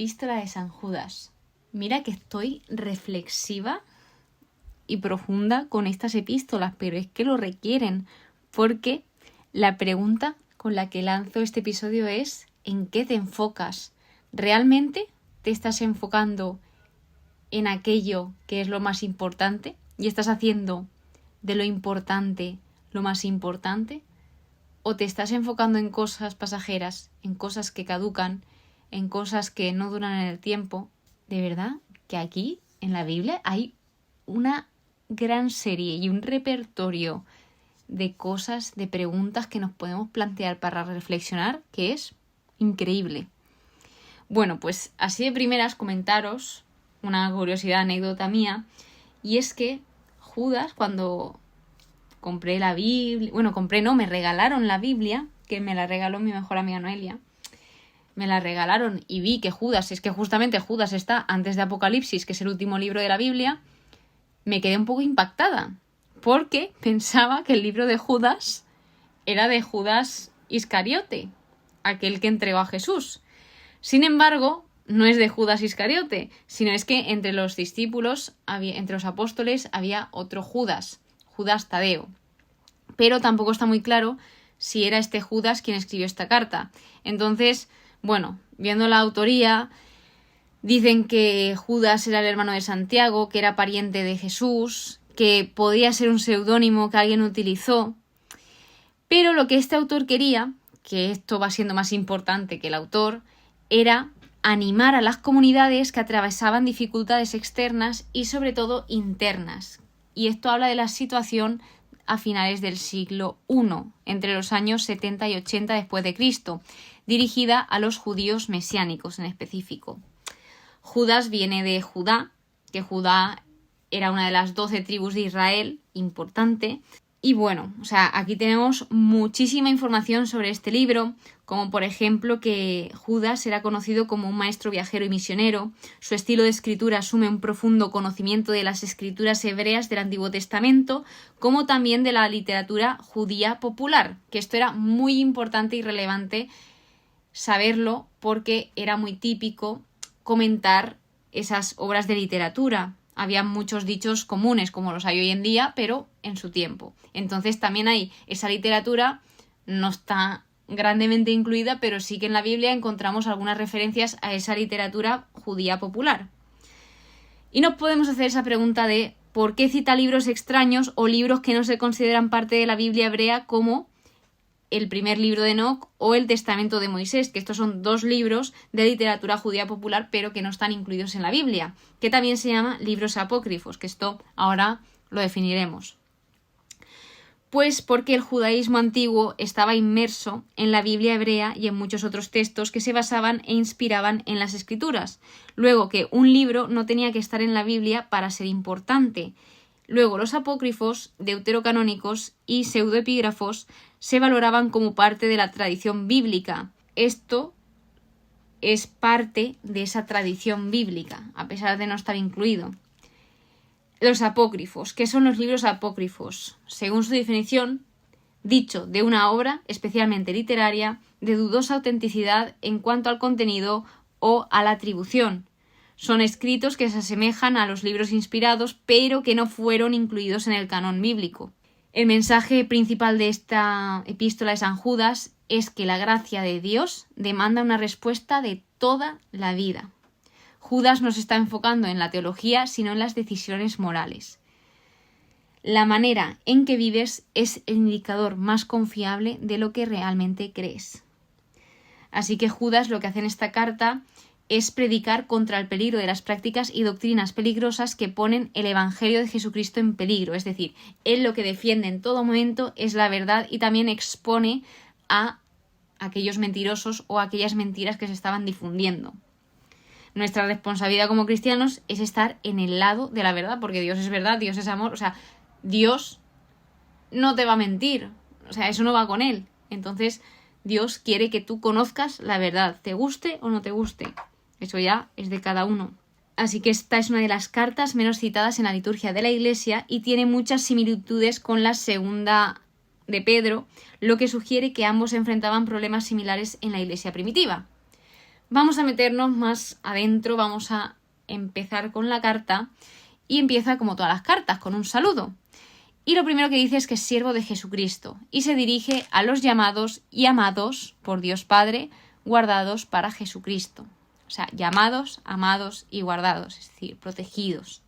epístola de San Judas. Mira que estoy reflexiva y profunda con estas epístolas, pero es que lo requieren, porque la pregunta con la que lanzo este episodio es: ¿en qué te enfocas? ¿Realmente te estás enfocando en aquello que es lo más importante y estás haciendo de lo importante lo más importante? ¿O te estás enfocando en cosas pasajeras, en cosas que caducan, en cosas que no duran en el tiempo? De verdad que aquí en la Biblia hay una gran serie y un repertorio de cosas, de preguntas que nos podemos plantear para reflexionar, que es increíble. Bueno, pues así de primeras comentaros una curiosidad, anécdota mía, y es que Judas, cuando compré la Biblia, me regalaron la Biblia, que me la regaló mi mejor amiga Noelia, me la regalaron y vi que justamente Judas está antes de Apocalipsis, que es el último libro de la Biblia, me quedé un poco impactada, porque pensaba que el libro de Judas era de Judas Iscariote, aquel que entregó a Jesús. Sin embargo, no es de Judas Iscariote, sino es que entre los discípulos, entre los apóstoles, había otro Judas, Judas Tadeo. Pero tampoco está muy claro si era este Judas quien escribió esta carta. Entonces, bueno, viendo la autoría, dicen que Judas era el hermano de Santiago, que era pariente de Jesús, que podía ser un seudónimo que alguien utilizó. Pero lo que este autor quería, que esto va siendo más importante que el autor, era animar a las comunidades que atravesaban dificultades externas y sobre todo internas. Y esto habla de la situación a finales del siglo I, entre los años 70 y 80 después de Cristo, dirigida a los judíos mesiánicos en específico. Judas viene de Judá, que Judá era una de las 12 tribus de Israel, importante. Y bueno, aquí tenemos muchísima información sobre este libro, como por ejemplo que Judas era conocido como un maestro viajero y misionero. Su estilo de escritura asume un profundo conocimiento de las escrituras hebreas del Antiguo Testamento, como también de la literatura judía popular, que esto era muy importante y relevante saberlo porque era muy típico comentar esas obras de literatura. Había muchos dichos comunes, como los hay hoy en día, pero en su tiempo. Entonces también hay esa literatura, no está grandemente incluida, pero sí que en la Biblia encontramos algunas referencias a esa literatura judía popular. Y nos podemos hacer esa pregunta de ¿por qué cita libros extraños o libros que no se consideran parte de la Biblia hebrea, como el primer libro de Enoc o el Testamento de Moisés, que estos son 2 libros de literatura judía popular, pero que no están incluidos en la Biblia, que también se llama libros apócrifos, que esto ahora lo definiremos? Pues porque el judaísmo antiguo estaba inmerso en la Biblia hebrea y en muchos otros textos que se basaban e inspiraban en las Escrituras. Luego, que un libro no tenía que estar en la Biblia para ser importante. Luego, los apócrifos, deuterocanónicos y pseudoepígrafos se valoraban como parte de la tradición bíblica. Esto es parte de esa tradición bíblica, a pesar de no estar incluido. Los apócrifos. ¿Qué son los libros apócrifos? Según su definición, dicho de una obra, especialmente literaria, de dudosa autenticidad en cuanto al contenido o a la atribución. Son escritos que se asemejan a los libros inspirados, pero que no fueron incluidos en el canon bíblico. El mensaje principal de esta epístola de San Judas es que la gracia de Dios demanda una respuesta de toda la vida. Judas no se está enfocando en la teología, sino en las decisiones morales. La manera en que vives es el indicador más confiable de lo que realmente crees. Así que Judas lo que hace en esta carta es predicar contra el peligro de las prácticas y doctrinas peligrosas que ponen el Evangelio de Jesucristo en peligro. Es decir, él lo que defiende en todo momento es la verdad y también expone a aquellos mentirosos o aquellas mentiras que se estaban difundiendo. Nuestra responsabilidad como cristianos es estar en el lado de la verdad, porque Dios es verdad, Dios es amor, Dios no te va a mentir, eso no va con él. Entonces, Dios quiere que tú conozcas la verdad, te guste o no te guste. Eso ya es de cada uno. Así que esta es una de las cartas menos citadas en la liturgia de la Iglesia y tiene muchas similitudes con la segunda de Pedro, lo que sugiere que ambos enfrentaban problemas similares en la Iglesia primitiva. Vamos a meternos más adentro, vamos a empezar con la carta y empieza como todas las cartas, con un saludo. Y lo primero que dice es que es siervo de Jesucristo y se dirige a los llamados y amados por Dios Padre, guardados para Jesucristo. O sea, llamados, amados y guardados, es decir, protegidos.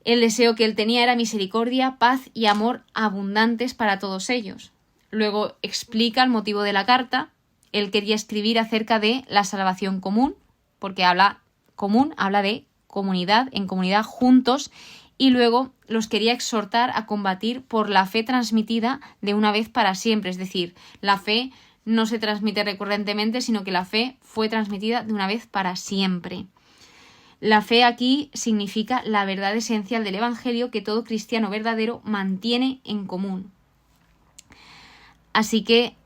El deseo que él tenía era misericordia, paz y amor abundantes para todos ellos. Luego explica el motivo de la carta. Él quería escribir acerca de la salvación común, porque habla de comunidad, en comunidad juntos, y luego los quería exhortar a combatir por la fe transmitida de una vez para siempre. Es decir, la fe no se transmite recurrentemente, sino que la fe fue transmitida de una vez para siempre. La fe aquí significa la verdad esencial del Evangelio que todo cristiano verdadero mantiene en común. Así que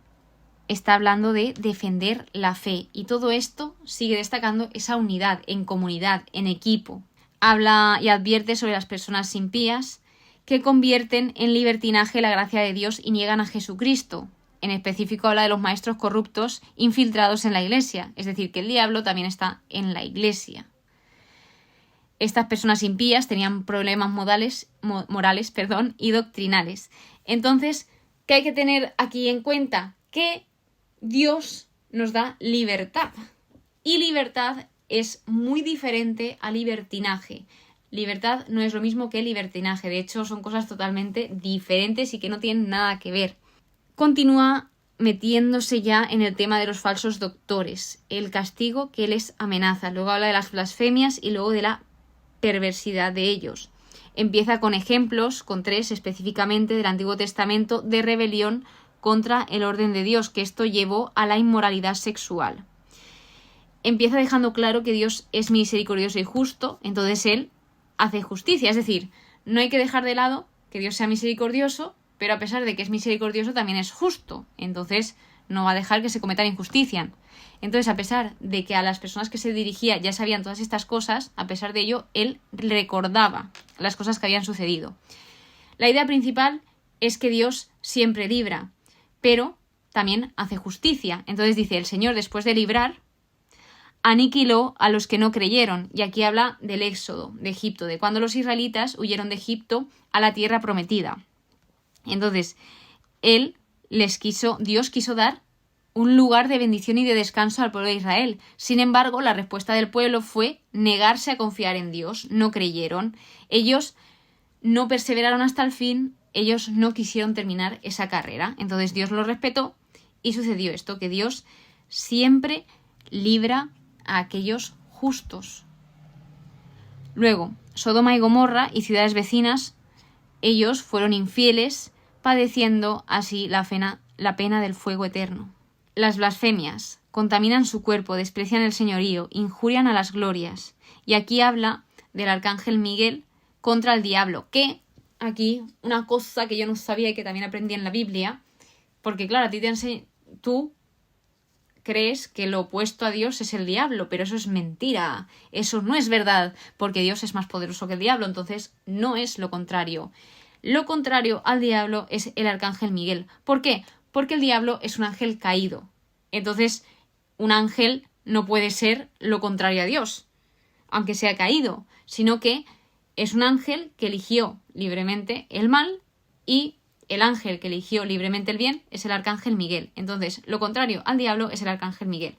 está hablando de defender la fe y todo esto sigue destacando esa unidad en comunidad, en equipo. Habla y advierte sobre las personas impías que convierten en libertinaje la gracia de Dios y niegan a Jesucristo. En específico habla de los maestros corruptos infiltrados en la iglesia, es decir, que el diablo también está en la iglesia. Estas personas impías tenían problemas morales y doctrinales. Entonces, ¿qué hay que tener aquí en cuenta? Que Dios nos da libertad. Y libertad es muy diferente a libertinaje. Libertad no es lo mismo que libertinaje. De hecho, son cosas totalmente diferentes y que no tienen nada que ver. Continúa metiéndose ya en el tema de los falsos doctores, el castigo que les amenaza. Luego habla de las blasfemias y luego de la perversidad de ellos. Empieza con ejemplos, con 3 específicamente del Antiguo Testamento, de rebelión contra el orden de Dios, que esto llevó a la inmoralidad sexual. Empieza dejando claro que Dios es misericordioso y justo, entonces Él hace justicia. Es decir, no hay que dejar de lado que Dios sea misericordioso, pero a pesar de que es misericordioso también es justo. Entonces no va a dejar que se cometan injusticia. Entonces, a pesar de que a las personas que se dirigía ya sabían todas estas cosas, a pesar de ello, Él recordaba las cosas que habían sucedido. La idea principal es que Dios siempre libra, pero también hace justicia. Entonces dice, el Señor, después de librar, aniquiló a los que no creyeron. Y aquí habla del éxodo de Egipto, de cuando los israelitas huyeron de Egipto a la tierra prometida. Entonces, Dios quiso dar un lugar de bendición y de descanso al pueblo de Israel. Sin embargo, la respuesta del pueblo fue negarse a confiar en Dios. No creyeron. Ellos no perseveraron hasta el fin. Ellos no quisieron terminar esa carrera. Entonces Dios lo respetó y sucedió esto, que Dios siempre libra a aquellos justos. Luego, Sodoma y Gomorra y ciudades vecinas, ellos fueron infieles, padeciendo así la pena del fuego eterno. Las blasfemias contaminan su cuerpo, desprecian el señorío, injurian a las glorias. Y aquí habla del arcángel Miguel contra el diablo, que aquí una cosa que yo no sabía y que también aprendí en la Biblia, porque claro, a ti tú crees que lo opuesto a Dios es el diablo, pero eso es mentira, eso no es verdad, porque Dios es más poderoso que el diablo, entonces no es lo contrario. Lo contrario al diablo es el arcángel Miguel. ¿Por qué? Porque el diablo es un ángel caído. Entonces, un ángel no puede ser lo contrario a Dios, aunque sea caído, sino que es un ángel que eligió libremente el mal y el ángel que eligió libremente el bien es el arcángel Miguel. Entonces, lo contrario al diablo es el arcángel Miguel.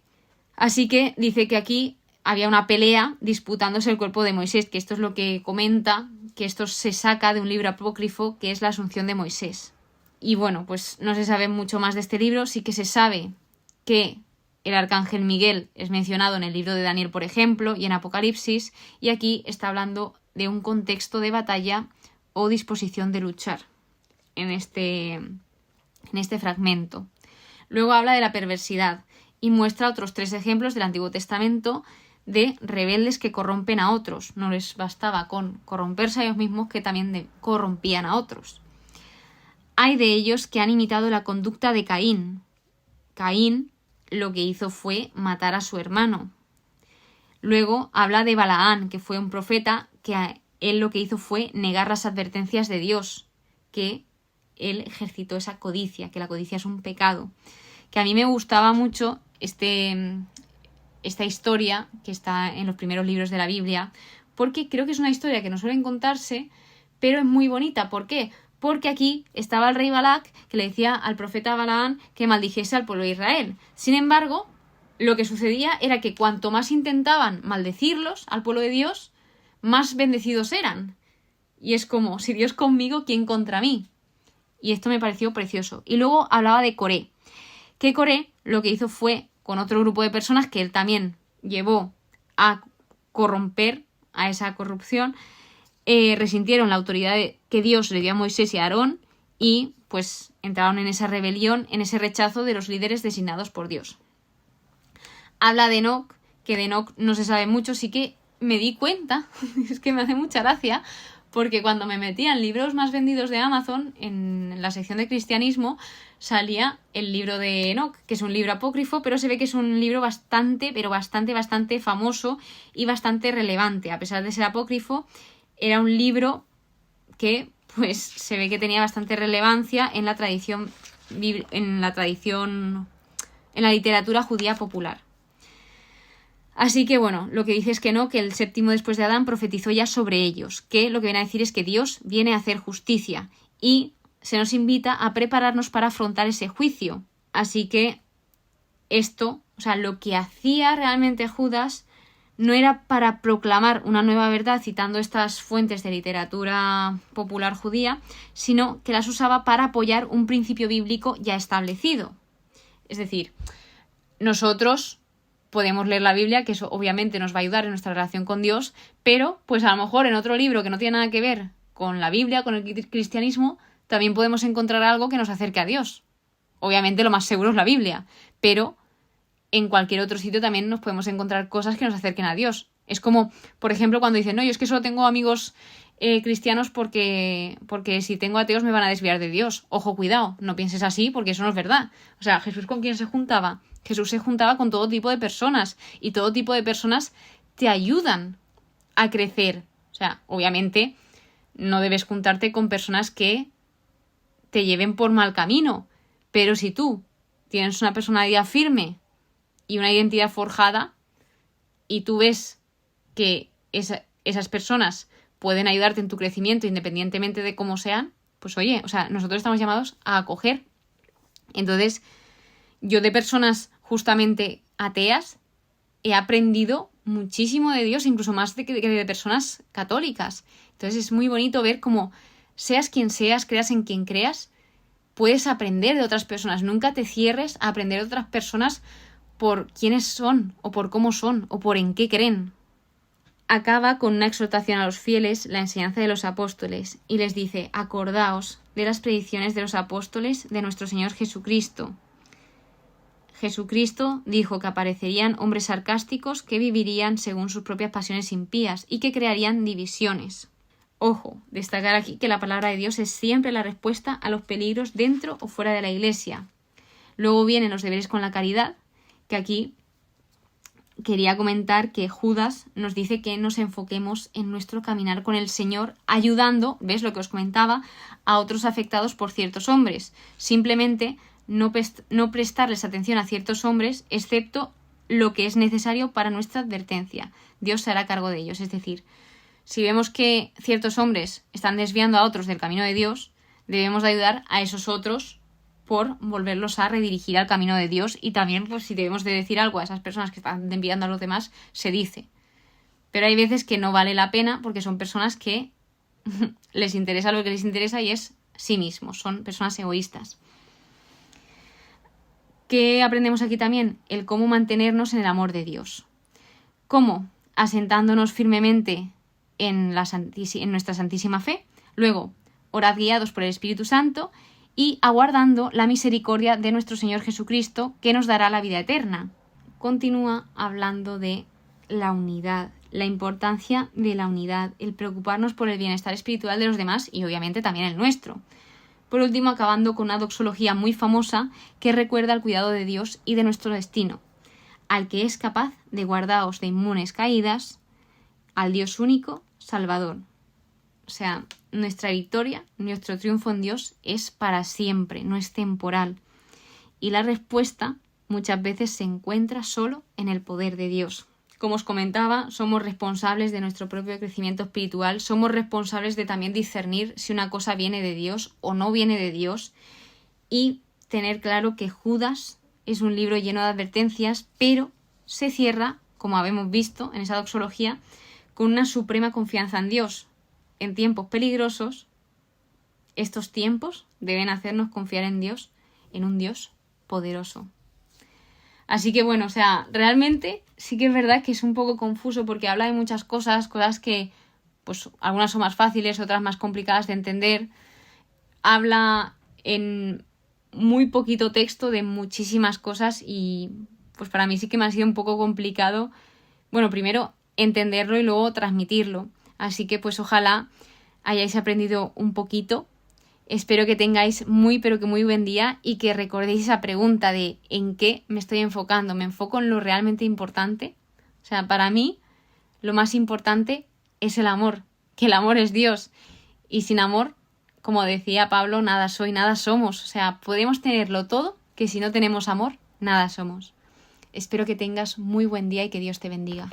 Así que dice que aquí había una pelea disputándose el cuerpo de Moisés, que esto es lo que comenta, que esto se saca de un libro apócrifo que es la Asunción de Moisés. Y bueno, pues no se sabe mucho más de este libro, sí que se sabe que el arcángel Miguel es mencionado en el libro de Daniel, por ejemplo, y en Apocalipsis, y aquí está hablando de un contexto de batalla o disposición de luchar en este fragmento. Luego habla de la perversidad y muestra otros 3 ejemplos del Antiguo Testamento de rebeldes que corrompen a otros. No les bastaba con corromperse a ellos mismos, que también corrompían a otros. Hay de ellos que han imitado la conducta de Caín. Caín lo que hizo fue matar a su hermano. Luego habla de Balaán, que fue un profeta, que él lo que hizo fue negar las advertencias de Dios, que él ejercitó esa codicia, que la codicia es un pecado. Que a mí me gustaba mucho esta historia que está en los primeros libros de la Biblia, porque creo que es una historia que no suelen contarse, pero es muy bonita. ¿Por qué? Porque aquí estaba el rey Balac que le decía al profeta Balaán que maldijese al pueblo de Israel. Sin embargo, lo que sucedía era que cuanto más intentaban maldecirlos al pueblo de Dios, más bendecidos eran. Y es como, si Dios conmigo, ¿quién contra mí? Y esto me pareció precioso. Y luego hablaba de Coré. Que Coré lo que hizo fue, con otro grupo de personas que él también llevó a corromper, a esa corrupción, resintieron la autoridad que Dios le dio a Moisés y a Aarón y pues entraron en esa rebelión, en ese rechazo de los líderes designados por Dios. Habla de Enoc, que de Enoc no se sabe mucho, sí que me di cuenta, es que me hace mucha gracia, porque cuando me metía en libros más vendidos de Amazon, en la sección de cristianismo, salía el libro de Enoc, que es un libro apócrifo, pero se ve que es un libro bastante famoso y bastante relevante. A pesar de ser apócrifo, era un libro que pues se ve que tenía bastante relevancia en la tradición, en la literatura judía popular. Así que bueno, lo que dice es que no, que el séptimo después de Adán profetizó ya sobre ellos, que lo que viene a decir es que Dios viene a hacer justicia y se nos invita a prepararnos para afrontar ese juicio. Así que esto, o sea, lo que hacía realmente Judas no era para proclamar una nueva verdad citando estas fuentes de literatura popular judía, sino que las usaba para apoyar un principio bíblico ya establecido. Es decir, nosotros podemos leer la Biblia, que eso obviamente nos va a ayudar en nuestra relación con Dios, pero pues a lo mejor en otro libro que no tiene nada que ver con la Biblia, con el cristianismo, también podemos encontrar algo que nos acerque a Dios. Obviamente lo más seguro es la Biblia, pero en cualquier otro sitio también nos podemos encontrar cosas que nos acerquen a Dios. Es como, por ejemplo, cuando dicen, no, yo es que solo tengo amigos cristianos porque si tengo ateos me van a desviar de Dios. Ojo, cuidado, no pienses así porque eso no es verdad. O sea, ¿Jesús con quién se juntaba? Jesús se juntaba con todo tipo de personas y todo tipo de personas te ayudan a crecer. O sea, obviamente no debes juntarte con personas que te lleven por mal camino, pero si tú tienes una personalidad firme y una identidad forjada y tú ves que esas personas pueden ayudarte en tu crecimiento independientemente de cómo sean, pues oye, o sea, nosotros estamos llamados a acoger. Entonces, yo de personas justamente ateas he aprendido muchísimo de Dios, incluso más que de personas católicas. Entonces es muy bonito ver cómo seas quien seas, creas en quien creas, puedes aprender de otras personas. Nunca te cierres a aprender de otras personas por quiénes son, o por cómo son, o por en qué creen. Acaba con una exhortación a los fieles, la enseñanza de los apóstoles, y les dice, acordaos de las predicciones de los apóstoles de nuestro Señor Jesucristo. Jesucristo dijo que aparecerían hombres sarcásticos que vivirían según sus propias pasiones impías y que crearían divisiones. Ojo, destacar aquí que la palabra de Dios es siempre la respuesta a los peligros dentro o fuera de la Iglesia. Luego vienen los deberes con la caridad, que aquí quería comentar que Judas nos dice que nos enfoquemos en nuestro caminar con el Señor, ayudando, ¿ves lo que os comentaba?, a otros afectados por ciertos hombres. Simplemente no prestarles atención a ciertos hombres, excepto lo que es necesario para nuestra advertencia. Dios se hará cargo de ellos. Es decir, si vemos que ciertos hombres están desviando a otros del camino de Dios, debemos de ayudar a esos otros por volverlos a redirigir al camino de Dios, y también pues si debemos de decir algo a esas personas que están enviando a los demás, se dice. Pero hay veces que no vale la pena porque son personas que les interesa lo que les interesa y es sí mismos, son personas egoístas. ¿Qué aprendemos aquí también? El cómo mantenernos en el amor de Dios. ¿Cómo? Asentándonos firmemente en nuestra santísima fe. Luego, orad guiados por el Espíritu Santo y aguardando la misericordia de nuestro Señor Jesucristo, que nos dará la vida eterna. Continúa hablando de la unidad, la importancia de la unidad, el preocuparnos por el bienestar espiritual de los demás y obviamente también el nuestro. Por último, acabando con una doxología muy famosa que recuerda el cuidado de Dios y de nuestro destino, al que es capaz de guardaos de inmunes caídas, al Dios único, Salvador. O sea, nuestra victoria, nuestro triunfo en Dios es para siempre, no es temporal. Y la respuesta muchas veces se encuentra solo en el poder de Dios. Como os comentaba, somos responsables de nuestro propio crecimiento espiritual, somos responsables de también discernir si una cosa viene de Dios o no viene de Dios y tener claro que Judas es un libro lleno de advertencias, pero se cierra, como habemos visto en esa doxología, con una suprema confianza en Dios. En tiempos peligrosos, estos tiempos deben hacernos confiar en Dios, en un Dios poderoso. Así que bueno, realmente sí que es verdad que es un poco confuso porque habla de muchas cosas que pues algunas son más fáciles, otras más complicadas de entender. Habla en muy poquito texto de muchísimas cosas y pues para mí sí que me ha sido un poco complicado, bueno, primero entenderlo y luego transmitirlo. Así que pues ojalá hayáis aprendido un poquito. Espero que tengáis pero que muy buen día y que recordéis esa pregunta de ¿en qué me estoy enfocando? ¿Me enfoco en lo realmente importante? Para mí lo más importante es el amor, que el amor es Dios. Y sin amor, como decía Pablo, nada soy, nada somos. Podemos tenerlo todo, que si no tenemos amor, nada somos. Espero que tengas muy buen día y que Dios te bendiga.